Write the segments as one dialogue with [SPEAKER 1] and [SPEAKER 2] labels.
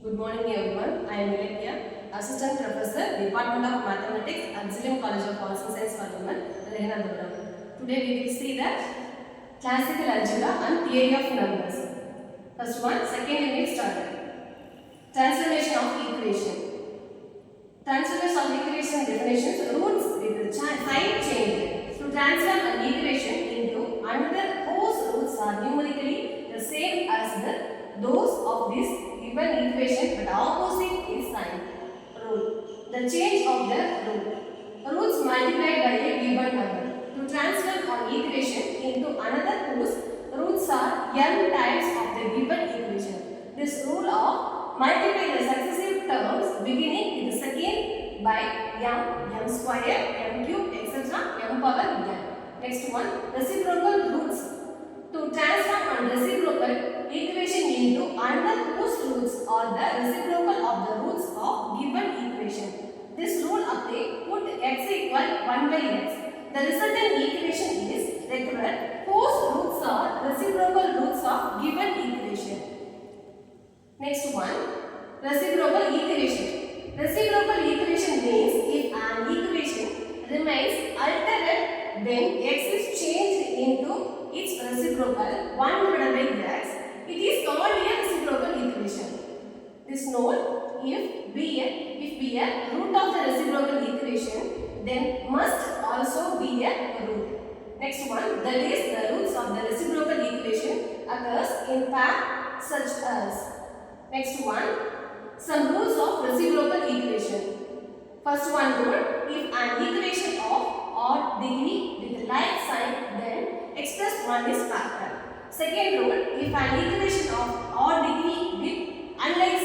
[SPEAKER 1] Good morning everyone. I am Ilakya, Assistant Professor, Department of Mathematics at Zillium College of Arts and Science, Parliament, Rehanathapuram. Today we will see that classical algebra and theory of numbers. First one, second unit started. Transformation of equation. Transformation of equation definitions, roots with the sign change. To transform an equation into another whose roots are numerically the same as those of this given equation but opposite is sign. Rule. The change of the root. Roots multiplied by a given number. To transform an equation into another whose roots are n times of the given equation. This rule of multiply the successive terms beginning with the second by m square, m cube, etc. m power n. Next one, reciprocal roots. To transform a reciprocal equation into another whose roots are the reciprocal of the roots of given equation. This rule applies put x equal 1 by x. The resultant equation is recurrent whose roots are reciprocal roots of given equation. Next one, reciprocal equation. Reciprocal equation means if an equation remains altered when x is changed into its reciprocal 1 divided by x, it is called a reciprocal equation. This note, if be a root of the reciprocal equation, then must also be a root. Next one, that is the roots of the reciprocal equation occurs in pair such as. Next one, some rules of reciprocal equation. First one rule, if an equation of odd degree with like sign, then x plus 1 is factor. Second rule, if an equation of odd degree with unlike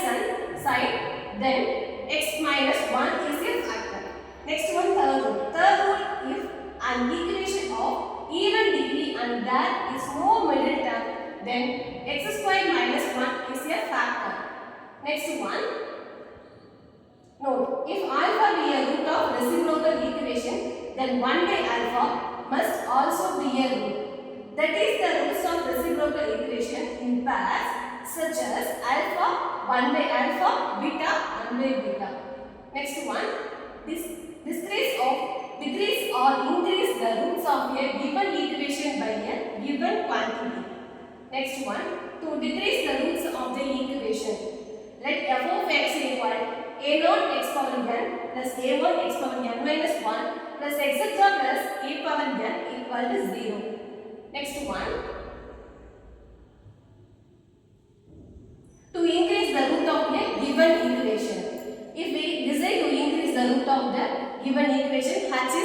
[SPEAKER 1] sign, then x minus 1 is a factor. Next one, third rule. Third rule, if an equation of even degree and there is no middle term, then x square minus 1 is a factor. Next one, note, if alpha be a root of reciprocal equation, then 1 by alpha must also be a root. That is the roots of reciprocal equation in pairs such as alpha 1 by alpha, beta 1 by beta. Next one, decrease or increase the roots of a given equation by a given quantity. Next one, to decrease the roots of the equation. Let f of x equal a0 x power n plus a1 x power n minus 1 plus etc. plus a power n equal to 0. Next one, to increase the root of a given equation. If we decide to increase the root of the given equation, h